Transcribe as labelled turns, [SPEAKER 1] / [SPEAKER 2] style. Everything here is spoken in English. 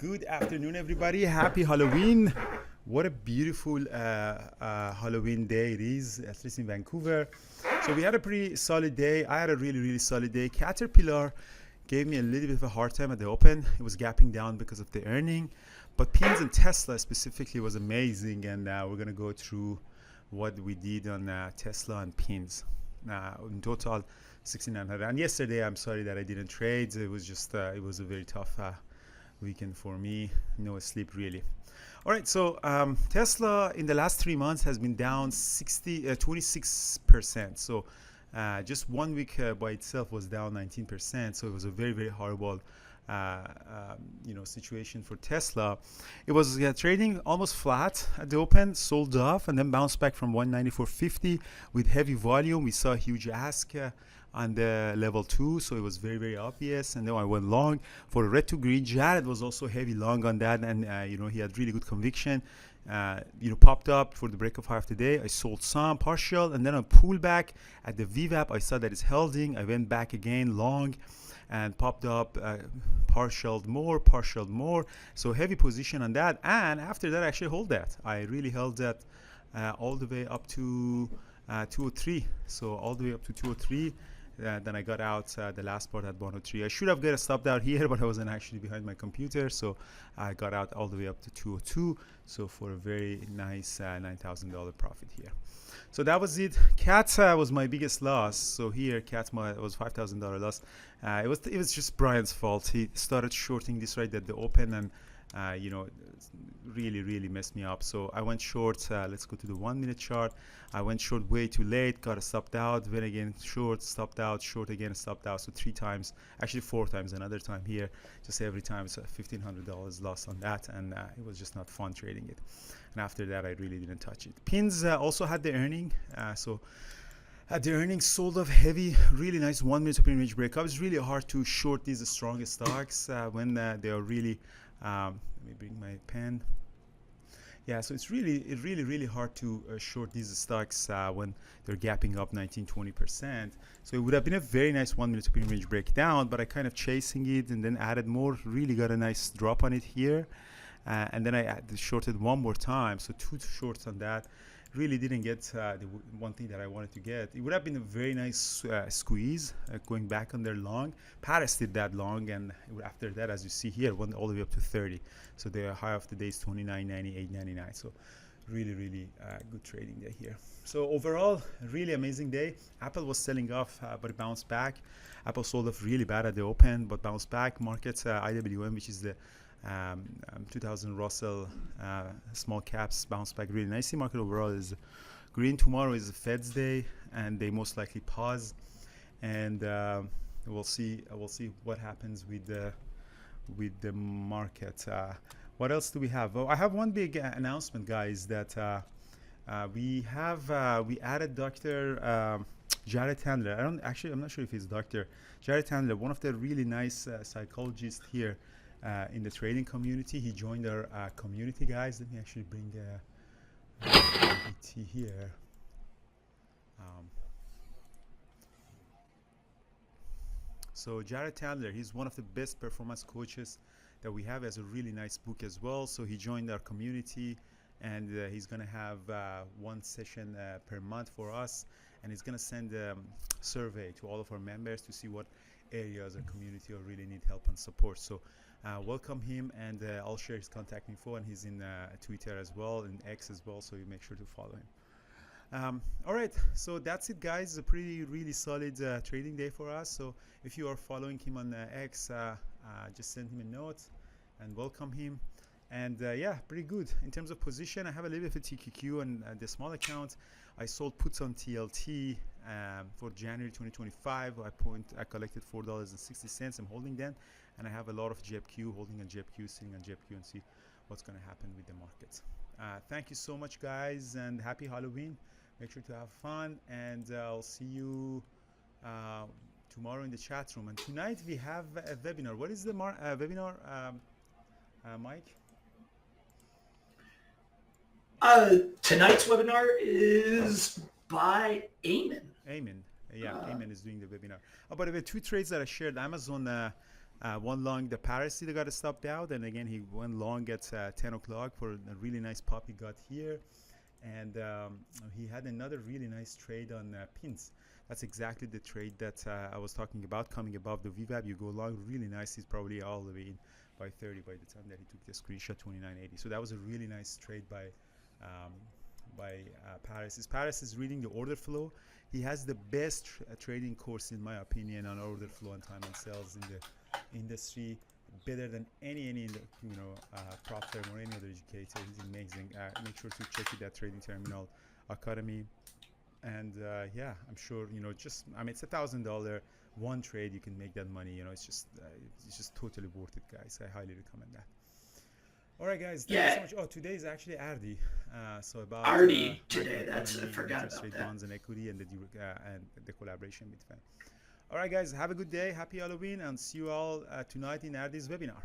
[SPEAKER 1] Good afternoon, everybody. Happy Halloween. What a beautiful Halloween day it is, at least in Vancouver. So we had a pretty solid day. I had a really, really solid day. Caterpillar gave me a little bit of a hard time at the open. It was gapping down because of the earning. But Pins and Tesla specifically was amazing. And we're going to go through what we did on Tesla and Pins. In total, 6,900. And yesterday, I'm sorry that I didn't trade. It was just, it was a very tough weekend for me. No sleep really. All right, so Tesla in the last 3 months has been down 26%. So just 1 week by itself was down 19%. So it was a very, very horrible situation for Tesla. It was trading almost flat at the open, sold off, and then bounced back from 194.50 with heavy volume. We saw a huge ask on the level 2, so it was very, very obvious. And then I went long for red to green. Jared was also heavy long on that, and he had really good conviction. Popped up for the break of high of the day. I sold some partial, and then on pullback at the VWAP, I saw that it's holding. I went back again long and popped up, partialed more. So heavy position on that. And after that, I actually hold that. I really held that all the way up to 203. So all the way up to 203. Then I got out the last part at 103. I should have got stopped out here, but I wasn't actually behind my computer. So I got out all the way up to 202. So for a very nice $9,000 profit here. So that was it. Cat was my biggest loss. So here, Cat was $5,000 loss. It was just Brian's fault. He started shorting this right at the open, and really messed me up. So I went short. Let's go to the 1 minute chart. I went short way too late, got stopped out, went again short, stopped out, short again, stopped out. So 3 times, actually 4 times, another time here. Just every time, so $1,500 lost on that, and it was just not fun trading it. And after that, I really didn't touch it. Pins also had the earning. The earnings sold off heavy, really nice 1 minute open range breakup. It's really hard to short these strongest stocks when they are really. Let me bring my pen. Yeah, so it's really hard to short these stocks when they're gapping up 19-20%. So it would have been a very nice 1 minute open range breakdown, but I kind of chasing it and then added more. Really got a nice drop on it here, and then I shorted one more time. So 2 shorts on that. Really didn't get the one thing that I wanted to get. It would have been a very nice squeeze going back on their long. Paris did that long, and after that, as you see here, went all the way up to 30. So the high of the day is 29.98, 99. So really good trading day here. So overall, really amazing day. Apple was selling off, but it bounced back. Apple sold off really bad at the open, but bounced back. Markets IWM, which is the 2000 Russell small caps, bounced back really nicely. Market overall is green. Tomorrow is the Fed's day, and they most likely pause, and we'll see what happens with the market. What else do we have? I have one big announcement, guys, that we added Dr. Jared Tandler. I'm not sure if he's Dr. Jared Tandler, one of the really nice psychologists here in the trading community. He joined our community, guys. Let me actually bring it here. So Jared Tandler, he's one of the best performance coaches that we have. He has a really nice book as well. So he joined our community, and he's going to have 1 session per month for us, and he's going to send a survey to all of our members to see what areas our community really need help and support. So welcome him, and I'll share his contact info, and he's in Twitter as well, and X as well, so you make sure to follow him. All right, so that's it, guys. A really solid trading day for us. So if you are following him on X, just send him a note and welcome him. And yeah, pretty good. In terms of position, I have a little bit of a TQQ on the small account. I sold puts on TLT for January 2025. I collected $4.60. I'm holding them, and I have a lot of JEPQ, holding on JEPQ, sitting on JEPQ, and see what's going to happen with the markets. Thank you so much, guys, and happy Halloween. Make sure to have fun, and I'll see you tomorrow in the chat room. And tonight we have a webinar. What is the webinar, Mike?
[SPEAKER 2] Tonight's webinar is by Eamon.
[SPEAKER 1] Yeah, Eamon is doing the webinar. Oh, by the way, 2 trades that I shared. Amazon One long, the Paris that got stopped out, and again he went long at 10 o'clock for a really nice pop he got here. And he had another really nice trade on pins. That's exactly the trade that I was talking about, coming above the VWAP. You go long really nice. He's probably all the way in by 30 by the time that he took the screenshot, 29.80. So that was a really nice trade by Paris. Paris is reading the order flow. He has the best trading course, in my opinion, on order flow and time and sales in the industry, better than any prop firm or any other educator. He's amazing. Make sure to check it at Trading Terminal Academy. And yeah, I'm sure it's $1,000 one trade. You can make that money. It's just totally worth it, guys. I highly recommend that. All right, guys. Thank you so much. Oh, today is actually Ardi. So about
[SPEAKER 2] Ardi today. That's I forgot about that.
[SPEAKER 1] Bonds and equity and the collaboration with them. All right, guys. Have a good day. Happy Halloween, and see you all tonight in Ardi's webinar.